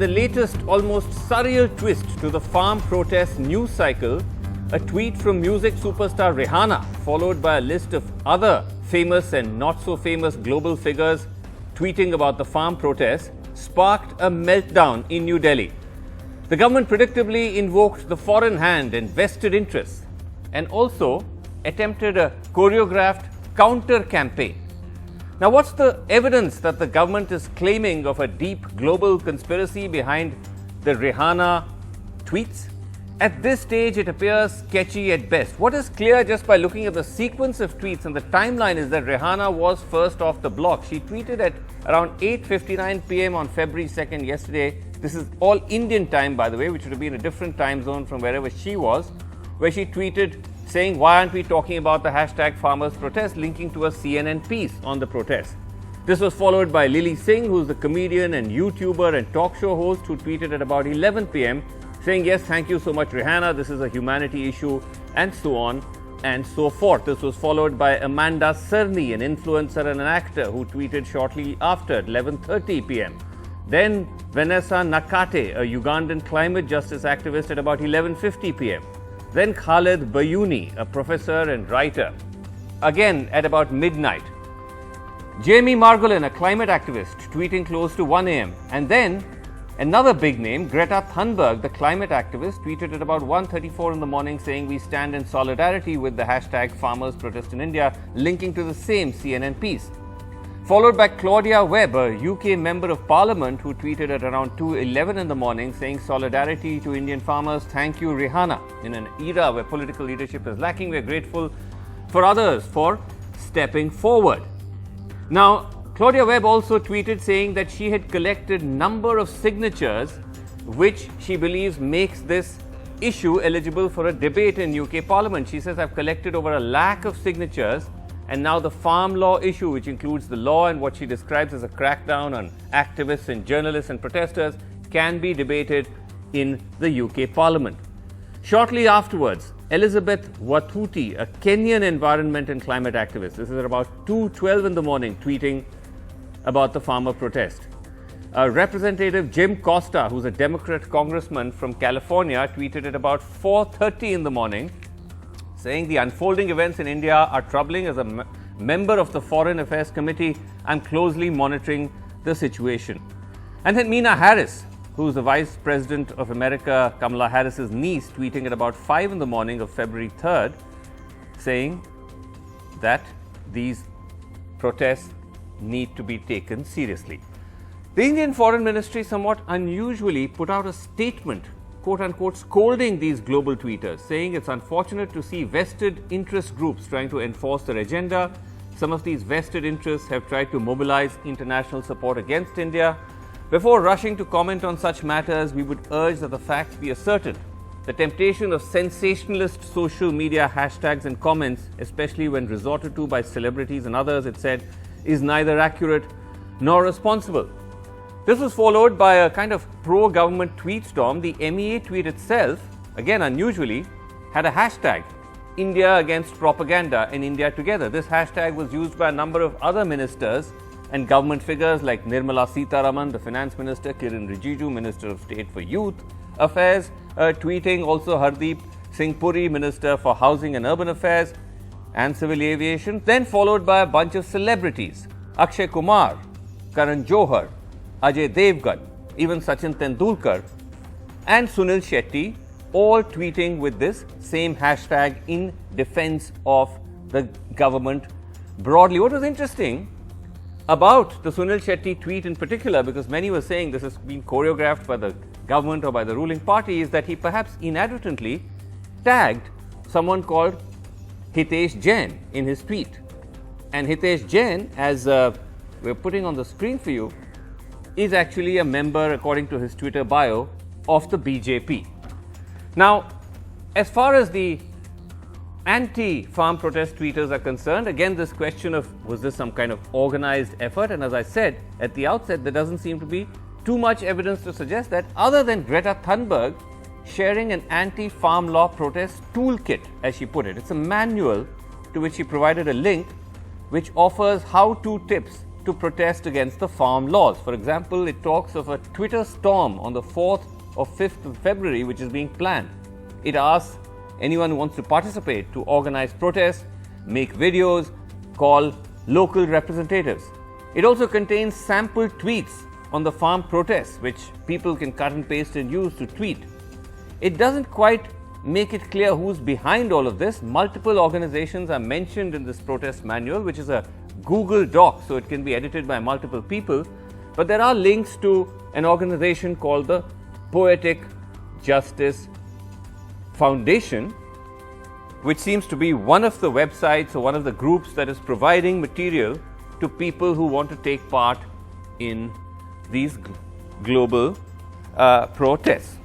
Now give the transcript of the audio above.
the latest, almost surreal twist to the farm protest news cycle, a tweet from music superstar Rihanna, followed by a list of other famous and not so famous global figures tweeting about the farm protests, sparked a meltdown in New Delhi. The government predictably invoked the foreign hand and vested interests, and also attempted a choreographed counter-campaign. Now, what's the evidence that the government is claiming of a deep global conspiracy behind the Rihanna tweets? At this stage, it appears sketchy at best. What is clear just by looking at the sequence of tweets and the timeline is that Rihanna was first off the block. She tweeted at around 8:59 p.m. on February 2nd yesterday. This is all Indian time, by the way, which would have been a different time zone from wherever she was, where she tweeted saying, "Why aren't we talking about the hashtag farmers protest," linking to a CNN piece on the protest. This was followed by Lily Singh, who's the comedian and YouTuber and talk show host, who tweeted at about 11 p.m. saying, "Yes, thank you so much, Rihanna. This is a humanity issue," and so on and so forth. This was followed by Amanda Cerny, an influencer and an actor, who tweeted shortly after at 11:30 p.m. Then Vanessa Nakate, a Ugandan climate justice activist, at about 11:50 p.m. Then Khaled Bayouni, a professor and writer, again at about midnight. Jamie Margolin, a climate activist, tweeting close to 1 a.m. And then another big name, Greta Thunberg, the climate activist, tweeted at about 1:34 in the morning saying, "We stand in solidarity with the hashtag farmers protest in India," linking to the same CNN piece. Followed by Claudia Webb, a UK member of parliament, who tweeted at around 2:11 in the morning saying, "Solidarity to Indian farmers, thank you Rihanna. In an era where political leadership is lacking, we are grateful for others for stepping forward." Now, Claudia Webb also tweeted saying that she had collected number of signatures which she believes makes this issue eligible for a debate in UK Parliament. She says, "I've collected over 1 lakh of signatures, and now the farm law issue, which includes the law and what she describes as a crackdown on activists and journalists and protesters, can be debated in the UK Parliament." Shortly afterwards, Elizabeth Wathuti, a Kenyan environment and climate activist, this is at about 2:12 in the morning, tweeting about the farmer protest. Representative Jim Costa, who's a Democrat congressman from California, tweeted at about 4:30 in the morning, saying, "The unfolding events in India are troubling. As a member of the Foreign Affairs Committee, I'm closely monitoring the situation." And then Meena Harris, who's the Vice President of America, Kamala Harris's niece, tweeting at about 5 in the morning of February 3rd, saying that these protests need to be taken seriously. The Indian Foreign Ministry somewhat unusually put out a statement, quote-unquote, scolding these global tweeters, saying it's unfortunate to see vested interest groups trying to enforce their agenda. Some of these vested interests have tried to mobilize international support against India. Before rushing to comment on such matters, we would urge that the facts be ascertained. The temptation of sensationalist social media hashtags and comments, especially when resorted to by celebrities and others, it said, is neither accurate nor responsible. This was followed by a kind of pro-government tweet storm. The MEA tweet itself, again unusually, had a hashtag, India against propaganda and India together. This hashtag was used by a number of other ministers and government figures like Nirmala Sitharaman, the finance minister, Kiran Rijiju, Minister of State for Youth Affairs, tweeting also Hardeep Singh Puri, Minister for Housing and Urban Affairs and Civil Aviation, then followed by a bunch of celebrities, Akshay Kumar, Karan Johar, Ajay Devgan, even Sachin Tendulkar and Sunil Shetty, all tweeting with this same hashtag in defense of the government broadly. What was interesting about the Sunil Shetty tweet in particular, because many were saying this has been choreographed by the government or by the ruling party, is that he perhaps inadvertently tagged someone called Hitesh Jain in his tweet. And Hitesh Jain, as we're putting on the screen for you, is actually a member, according to his Twitter bio, of the BJP. Now, as far as the anti-farm protest tweeters are concerned, again, this question of was this some kind of organized effort? And as I said at the outset, there doesn't seem to be too much evidence to suggest that, other than Greta Thunberg sharing an anti-farm law protest toolkit, as she put it. It's a manual to which she provided a link which offers how-to tips to protest against the farm laws. For example, it talks of a Twitter storm on the 4th or 5th of February which is being planned. It asks anyone who wants to participate to organize protests, make videos, call local representatives. It also contains sample tweets on the farm protests which people can cut and paste and use to tweet. It doesn't quite make it clear who's behind all of this. Multiple organizations are mentioned in this protest manual, which is a Google Doc, so it can be edited by multiple people. But there are links to an organization called the Poetic Justice Foundation, which seems to be one of the websites or one of the groups that is providing material to people who want to take part in these global protests.